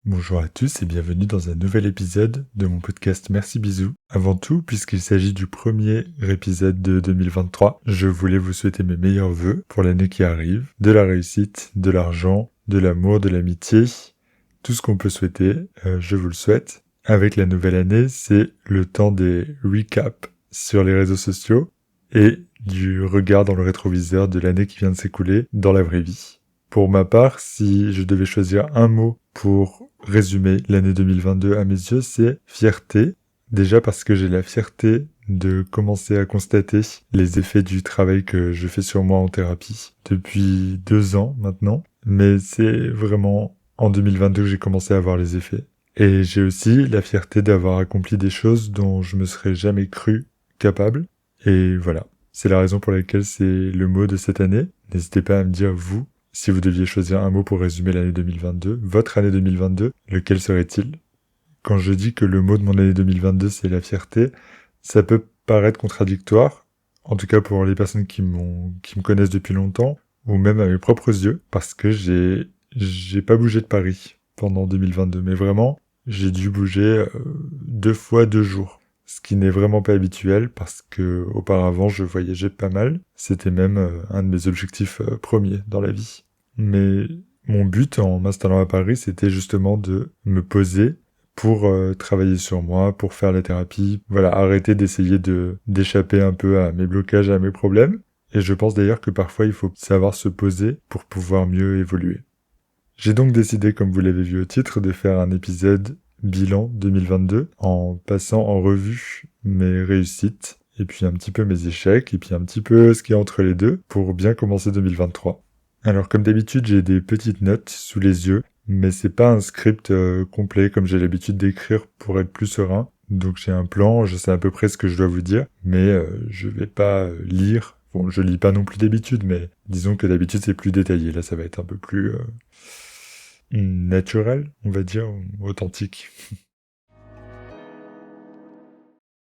Bonjour à tous et bienvenue dans un nouvel épisode de mon podcast Merci Bisous. Avant tout, puisqu'il s'agit du premier épisode de 2023, je voulais vous souhaiter mes meilleurs vœux pour l'année qui arrive, de la réussite, de l'argent, de l'amour, de l'amitié, tout ce qu'on peut souhaiter, je vous le souhaite. Avec la nouvelle année, c'est le temps des recaps sur les réseaux sociaux et du regard dans le rétroviseur de l'année qui vient de s'écouler dans la vraie vie. Pour ma part, si je devais choisir un mot pour résumer l'année 2022 à mes yeux, c'est fierté. Déjà parce que j'ai la fierté de commencer à constater les effets du travail que je fais sur moi en thérapie depuis 2 ans maintenant. Mais c'est vraiment en 2022 que j'ai commencé à voir les effets. Et j'ai aussi la fierté d'avoir accompli des choses dont je me serais jamais cru capable. Et voilà. C'est la raison pour laquelle c'est le mot de cette année. N'hésitez pas à me dire, vous, si vous deviez choisir un mot pour résumer l'année 2022, votre année 2022, lequel serait-il ? Quand je dis que le mot de mon année 2022, c'est la fierté, ça peut paraître contradictoire, en tout cas pour les personnes qui me connaissent depuis longtemps, ou même à mes propres yeux, parce que j'ai pas bougé de Paris pendant 2022, mais vraiment, j'ai dû bouger 2 fois 2 jours. Ce qui n'est vraiment pas habituel parce que auparavant je voyageais pas mal. C'était même un de mes objectifs premiers dans la vie. Mais mon but en m'installant à Paris, c'était justement de me poser pour travailler sur moi, pour faire la thérapie. Voilà, arrêter d'essayer d'échapper un peu à mes blocages, à mes problèmes. Et je pense d'ailleurs que parfois il faut savoir se poser pour pouvoir mieux évoluer. J'ai donc décidé, comme vous l'avez vu au titre, de faire un épisode bilan 2022 en passant en revue mes réussites et puis un petit peu mes échecs et puis un petit peu ce qu'il y a entre les deux pour bien commencer 2023. Alors comme d'habitude, j'ai des petites notes sous les yeux, mais c'est pas un script complet comme j'ai l'habitude d'écrire pour être plus serein. Donc j'ai un plan, je sais à peu près ce que je dois vous dire, mais je vais pas lire. Bon, je lis pas non plus d'habitude, mais disons que d'habitude c'est plus détaillé. Là, ça va être un peu plus naturel, on va dire, authentique.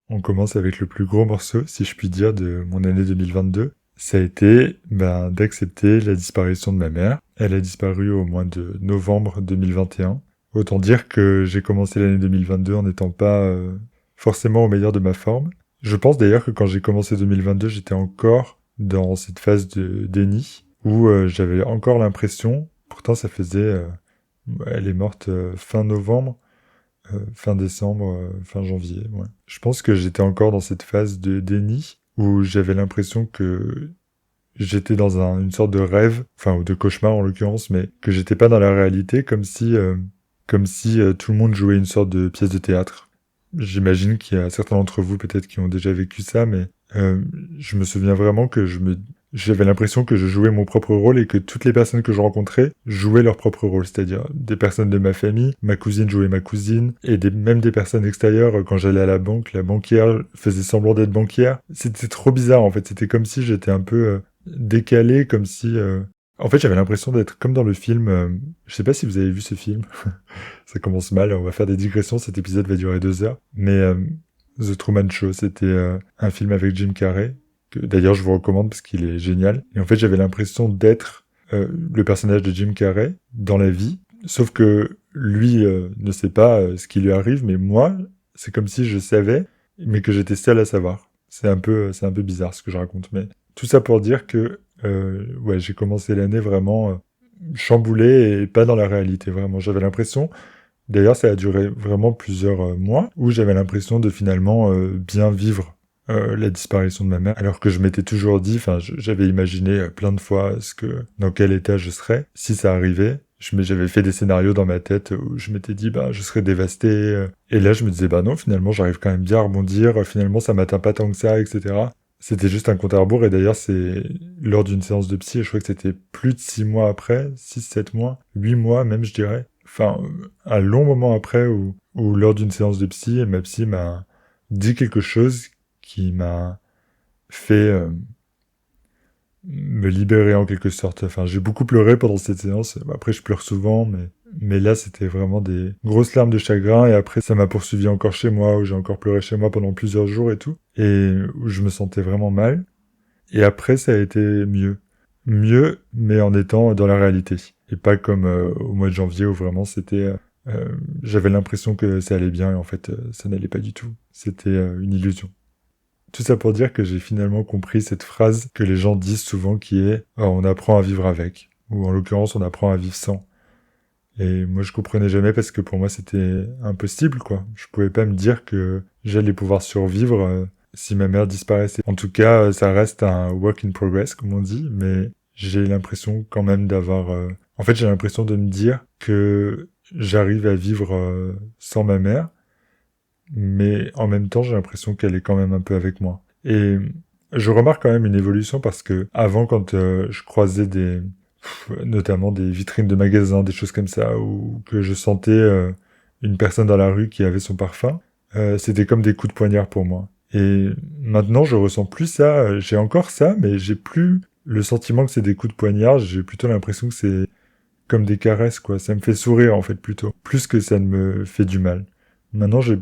On commence avec le plus gros morceau, si je puis dire, de mon année 2022. Ça a été d'accepter la disparition de ma mère. Elle a disparu au mois de novembre 2021. Autant dire que j'ai commencé l'année 2022 en n'étant pas forcément au meilleur de ma forme. Je pense d'ailleurs que quand j'ai commencé 2022, j'étais encore dans cette phase de déni où j'avais encore l'impression, pourtant ça faisait... elle est morte fin novembre, fin décembre, fin janvier. Ouais. Je pense que j'étais encore dans cette phase de déni où j'avais l'impression que j'étais dans une sorte de rêve, enfin ou de cauchemar en l'occurrence, mais que j'étais pas dans la réalité, comme si tout le monde jouait une sorte de pièce de théâtre. J'imagine qu'il y a certains d'entre vous peut-être qui ont déjà vécu ça, mais je me souviens vraiment que j'avais l'impression que je jouais mon propre rôle et que toutes les personnes que je rencontrais jouaient leur propre rôle, c'est-à-dire des personnes de ma famille, ma cousine jouait ma cousine, et même des personnes extérieures. Quand j'allais à la banque, la banquière faisait semblant d'être banquière. C'était trop bizarre en fait, c'était comme si j'étais un peu décalé, comme si... En fait, j'avais l'impression d'être comme dans le film... je sais pas si vous avez vu ce film. Ça commence mal, on va faire des digressions, cet épisode va durer 2 heures. Mais The Truman Show, c'était un film avec Jim Carrey, que d'ailleurs je vous recommande parce qu'il est génial. Et en fait, j'avais l'impression d'être le personnage de Jim Carrey dans la vie, sauf que lui ne sait pas ce qui lui arrive, mais moi, c'est comme si je savais, mais que j'étais seul à savoir. C'est un peu bizarre ce que je raconte, mais tout ça pour dire que ouais, j'ai commencé l'année vraiment chamboulé et pas dans la réalité, vraiment. J'avais l'impression, d'ailleurs ça a duré vraiment plusieurs mois, où j'avais l'impression de finalement bien vivre la disparition de ma mère, alors que je m'étais toujours dit, enfin j'avais imaginé plein de fois dans quel état je serais si ça arrivait. J'avais fait des scénarios dans ma tête où je m'étais dit je serais dévasté, et là je me disais non, finalement j'arrive quand même bien à rebondir, finalement ça m'atteint pas tant que ça, etc. C'était juste un compte à rebours, et d'ailleurs c'est lors d'une séance de psy, et je crois que c'était plus de 6 mois après, 6, 7 mois, 8 mois même je dirais, enfin un long moment après où lors d'une séance de psy, ma psy m'a dit quelque chose qui m'a fait me libérer en quelque sorte. Enfin, j'ai beaucoup pleuré pendant cette séance. Après, je pleure souvent, mais là, c'était vraiment des grosses larmes de chagrin. Et après, ça m'a poursuivi encore chez moi, où j'ai encore pleuré chez moi pendant plusieurs jours et tout. Et où je me sentais vraiment mal. Et après, ça a été mieux. Mieux, mais en étant dans la réalité. Et pas comme au mois de janvier, où vraiment c'était J'avais l'impression que ça allait bien et en fait, ça n'allait pas du tout. C'était une illusion. Tout ça pour dire que j'ai finalement compris cette phrase que les gens disent souvent qui est on apprend à vivre avec », ou en l'occurrence on apprend à vivre sans. Et moi je comprenais jamais parce que pour moi c'était impossible quoi. Je pouvais pas me dire que j'allais pouvoir survivre si ma mère disparaissait. En tout cas, ça reste un work in progress comme on dit, mais j'ai l'impression quand même d'avoir... En fait j'ai l'impression de me dire que j'arrive à vivre sans ma mère, mais en même temps j'ai l'impression qu'elle est quand même un peu avec moi. Et je remarque quand même une évolution parce que avant quand je croisais notamment des vitrines de magasins, des choses comme ça, ou que je sentais une personne dans la rue qui avait son parfum, c'était comme des coups de poignard pour moi. Et maintenant, je ressens plus ça. J'ai encore ça, mais j'ai plus le sentiment que c'est des coups de poignard. J'ai plutôt l'impression que c'est comme des caresses, quoi. Ça me fait sourire, en fait, plutôt. Plus que ça ne me fait du mal. Maintenant, j'ai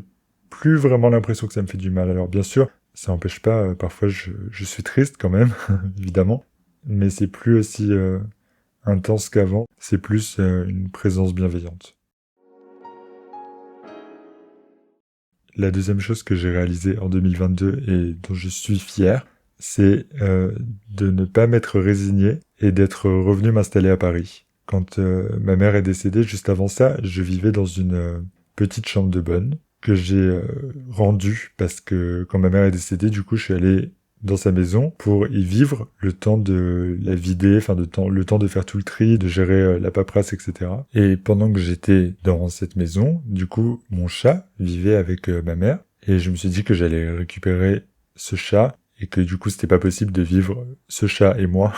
plus vraiment l'impression que ça me fait du mal. Alors, bien sûr, ça n'empêche pas, parfois, je suis triste quand même, évidemment. Mais c'est plus aussi intense qu'avant. C'est plus une présence bienveillante. La deuxième chose que j'ai réalisée en 2022 et dont je suis fier, c'est de ne pas m'être résigné et d'être revenu m'installer à Paris. Quand ma mère est décédée, juste avant ça, je vivais dans une petite chambre de bonne que j'ai rendue parce que quand ma mère est décédée, du coup, je suis allé dans sa maison pour y vivre le temps de la vider, le temps de faire tout le tri, de gérer la paperasse, etc. Et pendant que j'étais dans cette maison, du coup, mon chat vivait avec ma mère et je me suis dit que j'allais récupérer ce chat et que du coup, c'était pas possible de vivre ce chat et moi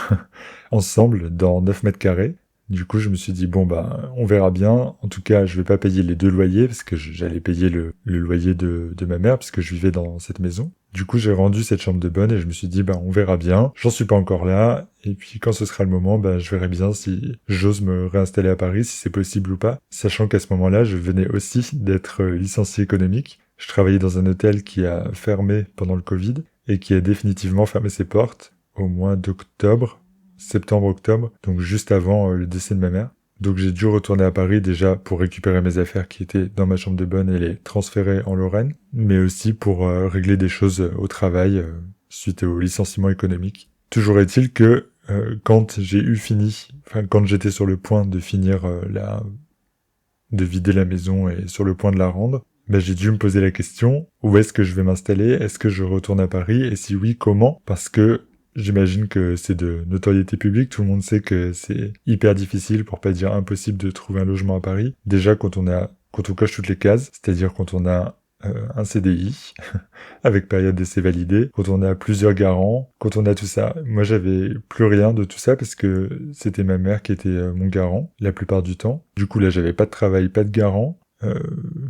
ensemble dans 9 mètres carrés. Du coup, je me suis dit, bon, bah, on verra bien. En tout cas, je vais pas payer les 2 loyers parce que j'allais payer le loyer de ma mère puisque je vivais dans cette maison. Du coup, j'ai rendu cette chambre de bonne et je me suis dit, bah, on verra bien. J'en suis pas encore là. Et puis, quand ce sera le moment, bah, je verrai bien si j'ose me réinstaller à Paris, si c'est possible ou pas. Sachant qu'à ce moment-là, je venais aussi d'être licencié économique. Je travaillais dans un hôtel qui a fermé pendant le Covid et qui a définitivement fermé ses portes au mois d'octobre, septembre-octobre, donc juste avant le décès de ma mère. Donc j'ai dû retourner à Paris déjà pour récupérer mes affaires qui étaient dans ma chambre de bonne et les transférer en Lorraine, mais aussi pour régler des choses au travail suite au licenciement économique. Toujours est-il que quand quand j'étais sur le point de finir de vider la maison et sur le point de la rendre, ben j'ai dû me poser la question, où est-ce que je vais m'installer? Est-ce que je retourne à Paris? Et si oui, comment? Parce que j'imagine que c'est de notoriété publique, tout le monde sait que c'est hyper difficile, pour pas dire impossible, de trouver un logement à Paris. Déjà quand on coche toutes les cases, c'est-à-dire quand on a un CDI avec période d'essai validée, quand on a plusieurs garants, quand on a tout ça. Moi, j'avais plus rien de tout ça parce que c'était ma mère qui était mon garant la plupart du temps. Du coup, là, j'avais pas de travail, pas de garant.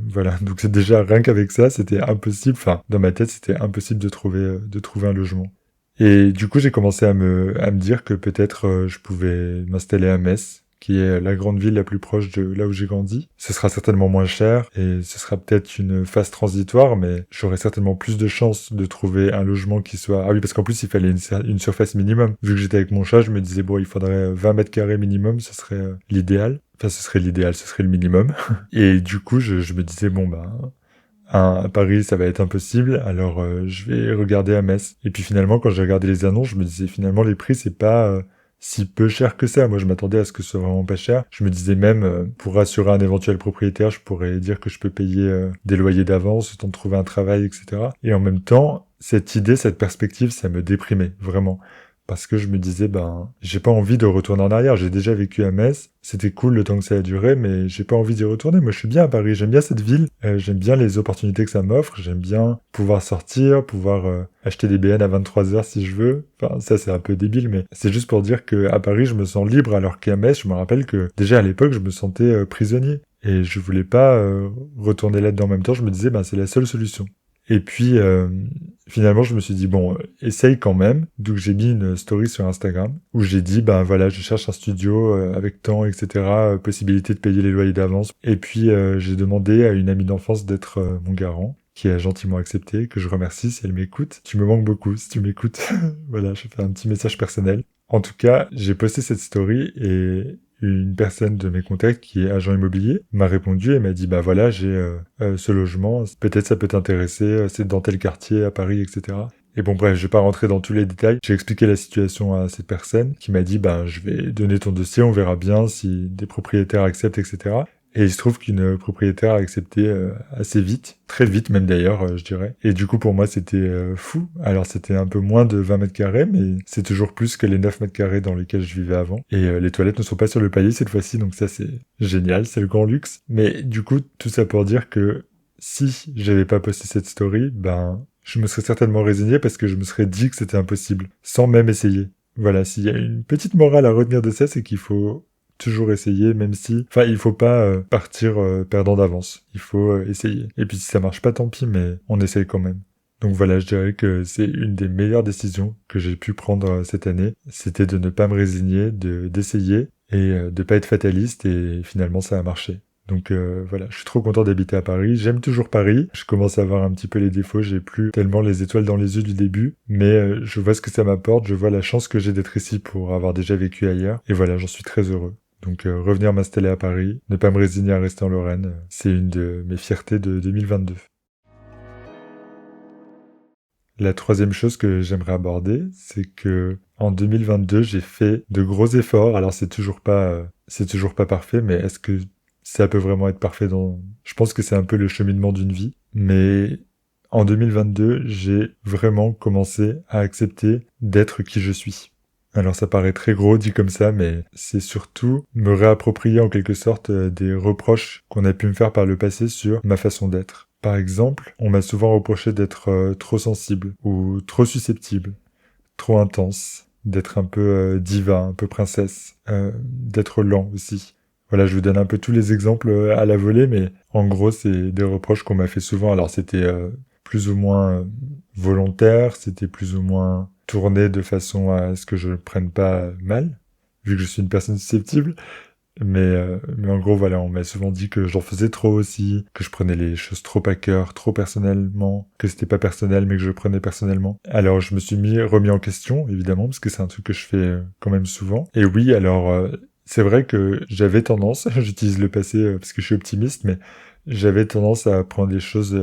Voilà, donc c'est déjà rien qu'avec ça, c'était impossible. Enfin, dans ma tête, c'était impossible de trouver un logement. Et du coup, j'ai commencé à me dire que peut-être je pouvais m'installer à Metz, qui est la grande ville la plus proche de là où j'ai grandi. Ce sera certainement moins cher et ce sera peut-être une phase transitoire, mais j'aurai certainement plus de chances de trouver un logement qui soit... Ah oui, parce qu'en plus, il fallait une surface minimum. Vu que j'étais avec mon chat, je me disais, bon, il faudrait 20 mètres carrés minimum, ce serait l'idéal. Enfin, ce serait l'idéal, ce serait le minimum. Et du coup, je me disais, bon, bah... à Paris, ça va être impossible, alors je vais regarder à Metz. Et puis finalement, quand j'ai regardé les annonces, je me disais finalement les prix, c'est pas si peu cher que ça. Moi, je m'attendais à ce que ce soit vraiment pas cher. Je me disais même, pour rassurer un éventuel propriétaire, je pourrais dire que je peux payer des loyers d'avance, le temps de trouver un travail, etc. Et en même temps, cette idée, cette perspective, ça me déprimait, vraiment. Parce que je me disais, ben, j'ai pas envie de retourner en arrière. J'ai déjà vécu à Metz. C'était cool le temps que ça a duré, mais j'ai pas envie d'y retourner. Moi, je suis bien à Paris. J'aime bien cette ville. J'aime bien les opportunités que ça m'offre. J'aime bien pouvoir sortir, pouvoir acheter des BN à 23h si je veux. Enfin, ça, c'est un peu débile, mais c'est juste pour dire que à Paris, je me sens libre, alors qu'à Metz, je me rappelle que déjà à l'époque, je me sentais prisonnier. Et je voulais pas retourner là-dedans. En même temps, je me disais, ben, c'est la seule solution. Et puis, finalement, je me suis dit, bon, essaye quand même. Donc, j'ai mis une story sur Instagram où j'ai dit, ben voilà, je cherche un studio avec temps, etc., possibilité de payer les loyers d'avance. Et puis, j'ai demandé à une amie d'enfance d'être mon garant, qui a gentiment accepté, que je remercie si elle m'écoute. Tu me manques beaucoup, si tu m'écoutes. Voilà, je fais un petit message personnel. En tout cas, j'ai posté cette story et une personne de mes contacts qui est agent immobilier m'a répondu et m'a dit bah voilà, j'ai ce logement, peut-être ça peut t'intéresser, c'est dans tel quartier à Paris, etc. Et bon bref, je vais pas rentrer dans tous les détails. J'ai expliqué la situation à cette personne qui m'a dit ben je vais donner ton dossier, on verra bien si des propriétaires acceptent, etc. Et il se trouve qu'une propriétaire a accepté assez vite, très vite même d'ailleurs, je dirais. Et du coup pour moi c'était fou. Alors c'était un peu moins de 20 mètres carrés, mais c'est toujours plus que les 9 mètres carrés dans lesquels je vivais avant. Et les toilettes ne sont pas sur le palier cette fois-ci, donc ça c'est génial, c'est le grand luxe. Mais du coup tout ça pour dire que si j'avais pas posté cette story, ben je me serais certainement résigné parce que je me serais dit que c'était impossible, sans même essayer. Voilà, s'il y a une petite morale à retenir de ça, c'est qu'il faut toujours essayer, même si... Enfin, il faut pas partir perdant d'avance. Il faut essayer. Et puis si ça marche pas, tant pis, mais on essaye quand même. Donc voilà, je dirais que c'est une des meilleures décisions que j'ai pu prendre cette année. C'était de ne pas me résigner, d'essayer et de pas être fataliste, et finalement ça a marché. Donc voilà, je suis trop content d'habiter à Paris. J'aime toujours Paris. Je commence à voir un petit peu les défauts. J'ai plus tellement les étoiles dans les yeux du début. Mais je vois ce que ça m'apporte. Je vois la chance que j'ai d'être ici pour avoir déjà vécu ailleurs. Et voilà, j'en suis très heureux. Donc revenir m'installer à Paris, ne pas me résigner à rester en Lorraine, c'est une de mes fiertés de 2022. La troisième chose que j'aimerais aborder, c'est que en 2022, j'ai fait de gros efforts. Alors c'est toujours pas parfait, mais est-ce que ça peut vraiment être parfait dans... Je pense que c'est un peu le cheminement d'une vie. Mais en 2022, j'ai vraiment commencé à accepter d'être qui je suis. Alors ça paraît très gros dit comme ça, mais c'est surtout me réapproprier en quelque sorte des reproches qu'on a pu me faire par le passé sur ma façon d'être. Par exemple, on m'a souvent reproché d'être trop sensible ou trop susceptible, trop intense, d'être un peu diva, un peu princesse, d'être lent aussi. Voilà, je vous donne un peu tous les exemples à la volée, mais en gros, c'est des reproches qu'on m'a fait souvent. Alors, c'était plus ou moins volontaire, c'était plus ou moins tourné de façon à ce que je ne prenne pas mal, vu que je suis une personne susceptible. Mais en gros, voilà, on m'a souvent dit que j'en faisais trop aussi, que je prenais les choses trop à cœur, trop personnellement, que c'était pas personnel, mais que je le prenais personnellement. Alors, je me suis remis en question, évidemment, parce que c'est un truc que je fais quand même souvent. Et oui, alors, c'est vrai que j'avais tendance, j'utilise le passé parce que je suis optimiste, mais j'avais tendance à prendre les choses,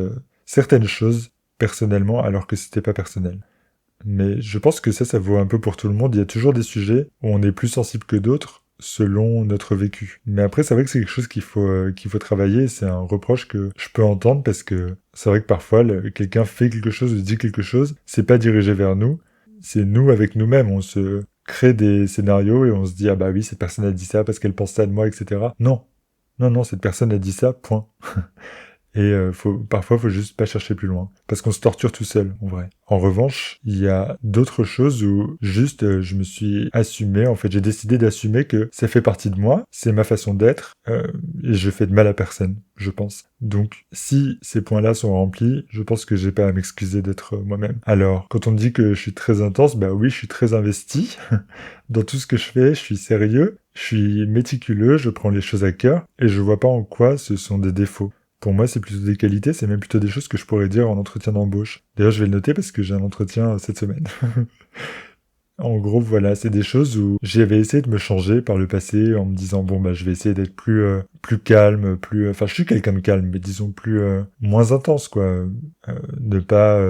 certaines choses, personnellement, alors que c'était pas personnel. Mais je pense que ça vaut un peu pour tout le monde. Il y a toujours des sujets où on est plus sensible que d'autres, selon notre vécu. Mais après, c'est vrai que c'est quelque chose qu'il faut travailler, et c'est un reproche que je peux entendre parce que c'est vrai que parfois, quelqu'un fait quelque chose ou dit quelque chose, c'est pas dirigé vers nous, c'est nous avec nous-mêmes, on se crée des scénarios et on se dit ah bah oui, cette personne a dit ça parce qu'elle pense ça de moi, etc. Non, non, cette personne a dit ça, point. Et parfois, faut juste pas chercher plus loin. Parce qu'on se torture tout seul, en vrai. En revanche, il y a d'autres choses où juste je me suis assumé, en fait, j'ai décidé d'assumer que ça fait partie de moi, c'est ma façon d'être, et je fais de mal à personne, je pense. Donc, si ces points-là sont remplis, je pense que j'ai pas à m'excuser d'être moi-même. Alors, quand on me dit que je suis très intense, bah oui, je suis très investi dans tout ce que je fais, je suis sérieux, je suis méticuleux, je prends les choses à cœur, et je vois pas en quoi ce sont des défauts. Pour moi, c'est plutôt des qualités, c'est même plutôt des choses que je pourrais dire en entretien d'embauche. D'ailleurs, je vais le noter parce que j'ai un entretien cette semaine. En gros, voilà, c'est des choses où j'avais essayé de me changer par le passé en me disant bon bah je vais essayer d'être plus calme, plus enfin je suis quelqu'un de calme mais disons moins intense quoi. Ne pas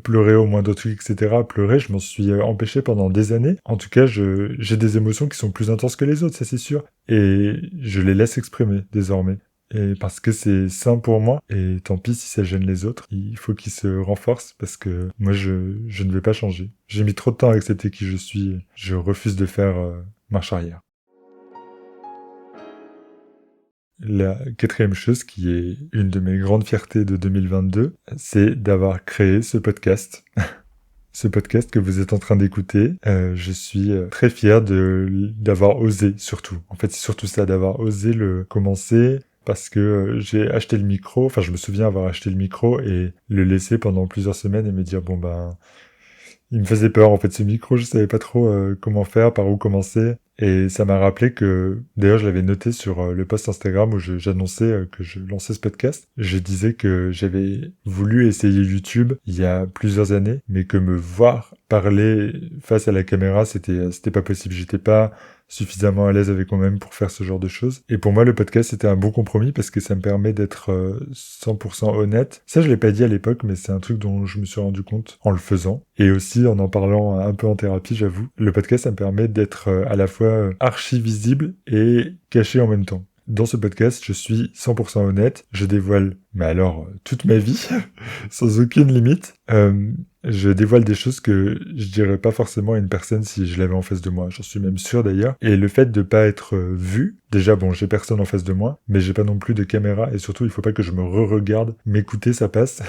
pleurer au moindre truc, etc. Pleurer, je m'en suis empêché pendant des années. En tout cas, j'ai des émotions qui sont plus intenses que les autres, ça c'est sûr. Et je les laisse exprimer désormais. Et parce que c'est sain pour moi, et tant pis si ça gêne les autres, il faut qu'ils se renforcent parce que moi je ne vais pas changer. J'ai mis trop de temps à accepter qui je suis, je refuse de faire marche arrière. La quatrième chose qui est une de mes grandes fiertés de 2022, c'est d'avoir créé ce podcast. Ce podcast que vous êtes en train d'écouter, je suis très fier d'avoir osé surtout. En fait, c'est surtout ça, d'avoir osé le commencer parce que j'ai acheté le micro, enfin je me souviens avoir acheté le micro et le laisser pendant plusieurs semaines et me dire bon ben il me faisait peur en fait ce micro, je savais pas trop comment faire, par où commencer. Et ça m'a rappelé que, d'ailleurs je l'avais noté sur le post Instagram où j'annonçais que je lançais ce podcast. Je disais que j'avais voulu essayer YouTube il y a plusieurs années, mais que me voir parler face à la caméra, c'était pas possible. J'étais pas suffisamment à l'aise avec moi-même pour faire ce genre de choses. Et pour moi, le podcast, c'était un bon compromis parce que ça me permet d'être 100% honnête. Ça, je l'ai pas dit à l'époque, mais c'est un truc dont je me suis rendu compte en le faisant. Et aussi en parlant un peu en thérapie, j'avoue. Le podcast, ça me permet d'être à la fois archi visible et caché en même temps. Dans ce podcast, je suis 100% honnête. Je dévoile, mais alors, toute ma vie, sans aucune limite. Je dévoile des choses que je dirais pas forcément à une personne si je l'avais en face de moi. J'en suis même sûr d'ailleurs. Et le fait de pas être vu, déjà bon, j'ai personne en face de moi, mais j'ai pas non plus de caméra et surtout il faut pas que je me re-regarde. M'écouter, ça passe.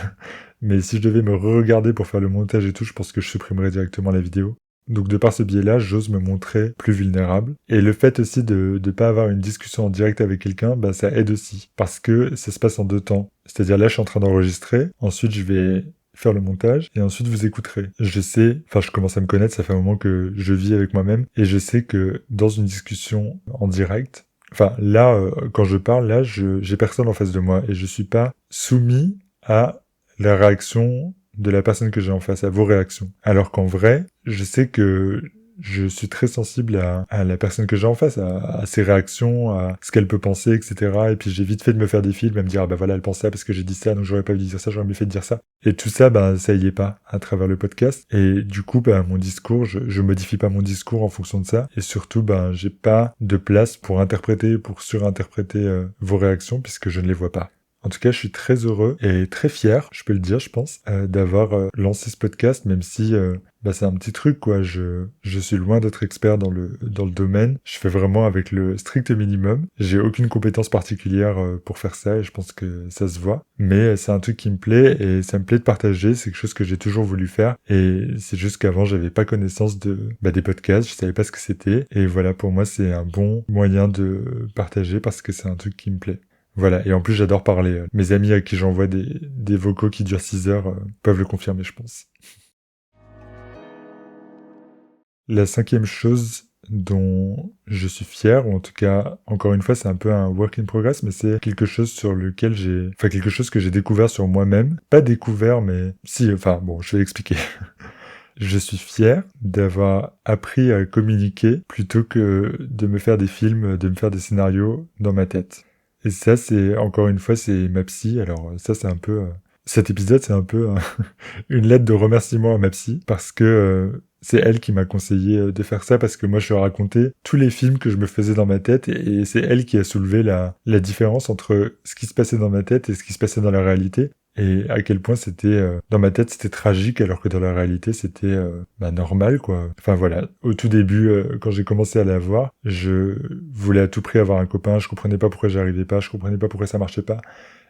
Mais si je devais me re-regarder pour faire le montage et tout, je pense que je supprimerais directement la vidéo. Donc de par ce biais-là, j'ose me montrer plus vulnérable. Et le fait aussi de pas avoir une discussion en direct avec quelqu'un, bah ça aide aussi. Parce que ça se passe en 2 temps. C'est-à-dire là, je suis en train d'enregistrer, ensuite je vais faire le montage, et ensuite vous écouterez. Je sais, enfin je commence à me connaître, ça fait un moment que je vis avec moi-même, et je sais que dans une discussion en direct, enfin là, quand je parle, là, j'ai personne en face de moi, et je suis pas soumis à la réaction de la personne que j'ai en face, à vos réactions. Alors qu'en vrai, je sais que je suis très sensible à la personne que j'ai en face, à ses réactions, à ce qu'elle peut penser, etc. Et puis j'ai vite fait de me faire des films, à me dire, ah bah voilà, elle pense ça parce que j'ai dit ça, donc j'aurais pas dû dire ça, j'aurais mieux fait de dire ça. Et tout ça, bah ça y est pas à travers le podcast. Et du coup, bah mon discours, je modifie pas mon discours en fonction de ça. Et surtout, bah j'ai pas de place pour interpréter, pour surinterpréter vos réactions puisque je ne les vois pas. En tout cas, je suis très heureux et très fier, je peux le dire, je pense, d'avoir lancé ce podcast, même si bah, c'est un petit truc, quoi. Je suis loin d'être expert dans le domaine. Je fais vraiment avec le strict minimum. J'ai aucune compétence particulière pour faire ça et je pense que ça se voit. Mais c'est un truc qui me plaît et ça me plaît de partager. C'est quelque chose que j'ai toujours voulu faire et c'est juste qu'avant, j'avais pas connaissance des podcasts. Je savais pas ce que c'était et voilà, pour moi, c'est un bon moyen de partager parce que c'est un truc qui me plaît. Voilà, et en plus j'adore parler. Mes amis à qui j'envoie des vocaux qui durent 6 heures peuvent le confirmer, je pense. La 5e chose dont je suis fier, ou en tout cas, encore une fois, c'est un peu un work in progress, mais c'est quelque chose sur lequel quelque chose que j'ai découvert sur moi-même. Pas découvert, mais si, enfin, bon, je vais expliquer. Je suis fier d'avoir appris à communiquer plutôt que de me faire des films, de me faire des scénarios dans ma tête. Et ça, c'est, encore une fois, c'est ma psy. Alors, ça, c'est un peu... Cet épisode, c'est un peu une lettre de remerciement à ma psy, parce que c'est elle qui m'a conseillé de faire ça, parce que moi, je lui ai raconté tous les films que je me faisais dans ma tête, et c'est elle qui a soulevé la différence entre ce qui se passait dans ma tête et ce qui se passait dans la réalité. Et à quel point c'était dans ma tête c'était tragique alors que dans la réalité c'était normal quoi. Enfin voilà, au tout début quand j'ai commencé à la voir, je voulais à tout prix avoir un copain, je comprenais pas pourquoi j'arrivais pas, je comprenais pas pourquoi ça marchait pas.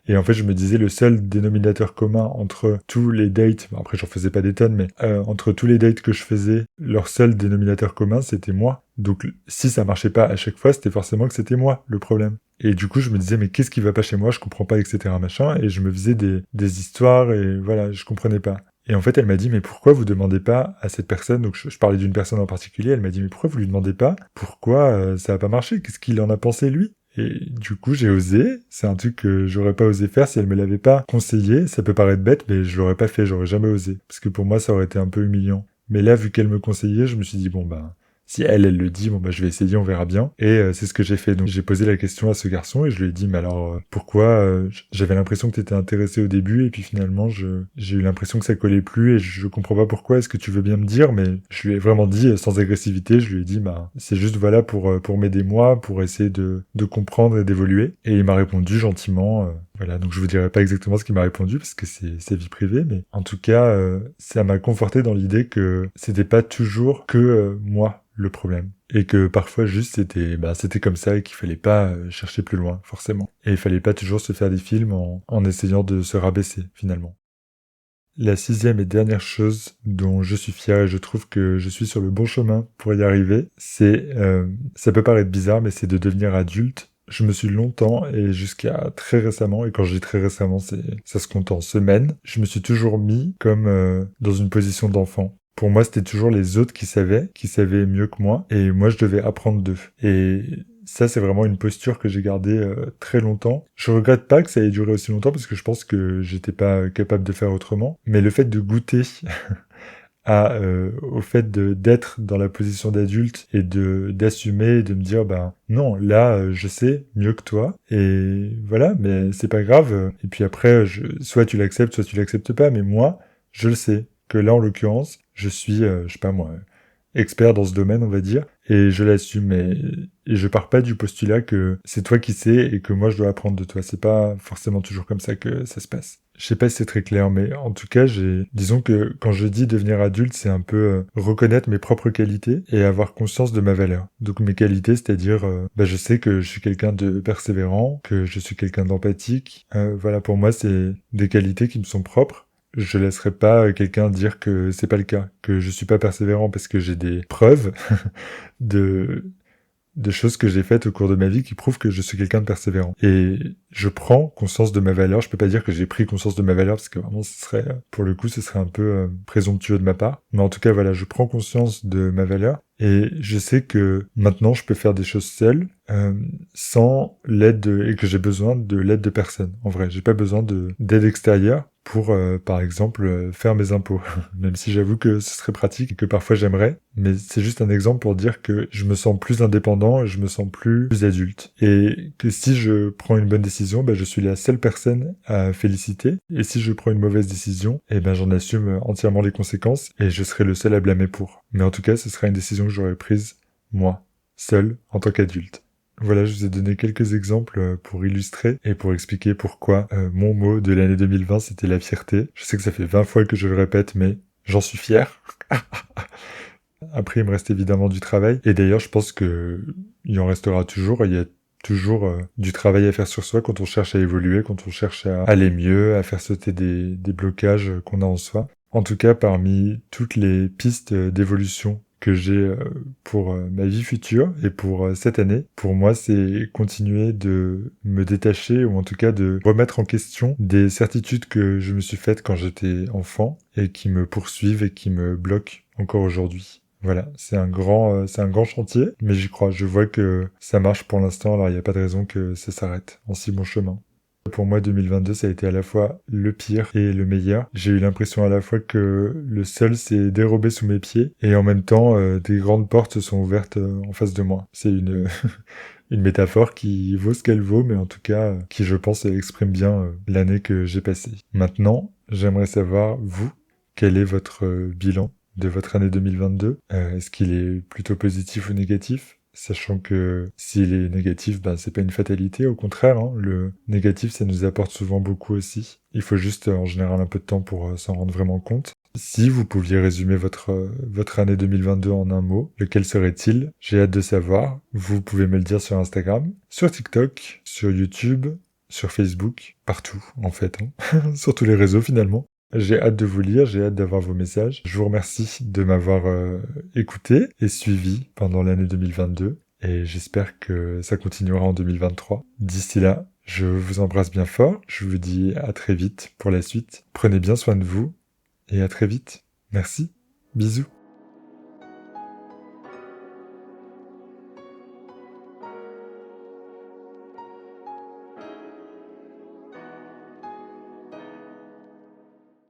Et en fait, je me disais, le seul dénominateur commun entre tous les dates, bon, après j'en faisais pas des tonnes, mais entre tous les dates que je faisais, leur seul dénominateur commun, c'était moi. Donc si ça marchait pas à chaque fois, c'était forcément que c'était moi le problème. Et du coup, je me disais, mais qu'est-ce qui va pas chez moi, je comprends pas, etc. machin, et je me faisais des histoires, et voilà, je comprenais pas. Et en fait, elle m'a dit, mais pourquoi vous demandez pas à cette personne, donc je parlais d'une personne en particulier, elle m'a dit, mais pourquoi vous lui demandez pas pourquoi ça a pas marché, qu'est-ce qu'il en a pensé lui? Et du coup, j'ai osé. C'est un truc que j'aurais pas osé faire si elle me l'avait pas conseillé. Ça peut paraître bête, mais je l'aurais pas fait, j'aurais jamais osé. Parce que pour moi, ça aurait été un peu humiliant. Mais là, vu qu'elle me conseillait, je me suis dit, bon, bah, si elle le dit, bon, bah, je vais essayer, on verra bien. Et c'est ce que j'ai fait. Donc, j'ai posé la question à ce garçon et je lui ai dit, mais alors, pourquoi j'avais l'impression que t'étais intéressé au début et puis finalement, j'ai eu l'impression que ça collait plus et je comprends pas pourquoi. Est-ce que tu veux bien me dire? Mais je lui ai vraiment dit, sans agressivité, je lui ai dit, bah, c'est juste, voilà, pour m'aider moi, pour essayer de comprendre et d'évoluer. Et il m'a répondu gentiment, voilà, donc je vous dirai pas exactement ce qu'il m'a répondu parce que c'est sa vie privée, mais en tout cas, ça m'a conforté dans l'idée que c'était pas toujours que moi le problème. Et que parfois juste c'était comme ça et qu'il fallait pas chercher plus loin, forcément. Et il fallait pas toujours se faire des films en essayant de se rabaisser, finalement. La 6e et dernière chose dont je suis fier et je trouve que je suis sur le bon chemin pour y arriver, c'est, ça peut paraître bizarre, mais c'est de devenir adulte. Je me suis longtemps et jusqu'à très récemment, et quand je dis très récemment, ça se compte en semaines, je me suis toujours mis comme dans une position d'enfant. Pour moi, c'était toujours les autres qui savaient mieux que moi, et moi, je devais apprendre d'eux. Et ça, c'est vraiment une posture que j'ai gardée très longtemps. Je regrette pas que ça ait duré aussi longtemps, parce que je pense que j'étais pas capable de faire autrement. Mais le fait de goûter au fait d'être dans la position d'adulte et d'assumer et de me dire, ben non, là, je sais mieux que toi, et voilà, mais c'est pas grave. Et puis après, soit tu l'acceptes, soit tu l'acceptes pas, mais moi, je le sais, que là, en l'occurrence, je suis, je sais pas moi, expert dans ce domaine, on va dire, et je l'assume, et je pars pas du postulat que c'est toi qui sais et que moi je dois apprendre de toi. C'est pas forcément toujours comme ça que ça se passe. Je sais pas si c'est très clair, mais en tout cas, disons que quand je dis devenir adulte, c'est un peu reconnaître mes propres qualités et avoir conscience de ma valeur. Donc mes qualités, c'est-à-dire, je sais que je suis quelqu'un de persévérant, que je suis quelqu'un d'empathique. Voilà, pour moi, c'est des qualités qui me sont propres. Je laisserai pas quelqu'un dire que c'est pas le cas, que je suis pas persévérant parce que j'ai des preuves de de choses que j'ai faites au cours de ma vie qui prouvent que je suis quelqu'un de persévérant. Et je prends conscience de ma valeur. Je peux pas dire que j'ai pris conscience de ma valeur parce que vraiment ce serait, pour le coup, ce serait un peu présomptueux de ma part. Mais en tout cas, voilà, je prends conscience de ma valeur et je sais que maintenant je peux faire des choses seul, sans et que j'ai besoin de l'aide de personne. En vrai, j'ai pas besoin d'aide extérieure pour, par exemple, faire mes impôts. Même si j'avoue que ce serait pratique et que parfois j'aimerais. Mais c'est juste un exemple pour dire que je me sens plus indépendant et je me sens plus adulte. Et que si je prends une bonne décision, je suis la seule personne à féliciter. Et si je prends une mauvaise décision, j'en assume entièrement les conséquences et je serai le seul à blâmer pour. Mais en tout cas, ce sera une décision que j'aurais prise, moi, seul, en tant qu'adulte. Voilà, je vous ai donné quelques exemples pour illustrer et pour expliquer pourquoi mon mot de l'année 2020, c'était la fierté. Je sais que ça fait 20 fois que je le répète, mais j'en suis fier. Après, il me reste évidemment du travail. Et d'ailleurs, je pense que il en restera toujours. Il y a toujours du travail à faire sur soi quand on cherche à évoluer, quand on cherche à aller mieux, à faire sauter des blocages qu'on a en soi. En tout cas, parmi toutes les pistes d'évolution que j'ai pour ma vie future et pour cette année, pour moi, c'est continuer de me détacher ou en tout cas de remettre en question des certitudes que je me suis faites quand j'étais enfant et qui me poursuivent et qui me bloquent encore aujourd'hui. Voilà, c'est un grand chantier, mais j'y crois. Je vois que ça marche pour l'instant, alors il n'y a pas de raison que ça s'arrête en si bon chemin. Pour moi, 2022, ça a été à la fois le pire et le meilleur. J'ai eu l'impression à la fois que le sol s'est dérobé sous mes pieds et en même temps, des grandes portes se sont ouvertes en face de moi. C'est une une métaphore qui vaut ce qu'elle vaut, mais en tout cas, qui, je pense, exprime bien l'année que j'ai passée. Maintenant, j'aimerais savoir, vous, quel est votre bilan de votre année 2022? Est-ce qu'il est plutôt positif ou négatif? Sachant que s'il est négatif, c'est pas une fatalité, au contraire, hein. Le négatif, ça nous apporte souvent beaucoup aussi. Il faut juste, en général, un peu de temps pour s'en rendre vraiment compte. Si vous pouviez résumer votre année 2022 en un mot, lequel serait-il? J'ai hâte de savoir. Vous pouvez me le dire sur Instagram, sur TikTok, sur YouTube, sur Facebook, partout, en fait, hein. Sur tous les réseaux, finalement. J'ai hâte de vous lire, j'ai hâte d'avoir vos messages. Je vous remercie de m'avoir écouté et suivi pendant l'année 2022 et j'espère que ça continuera en 2023. D'ici là, je vous embrasse bien fort, je vous dis à très vite pour la suite. Prenez bien soin de vous et à très vite. Merci, bisous.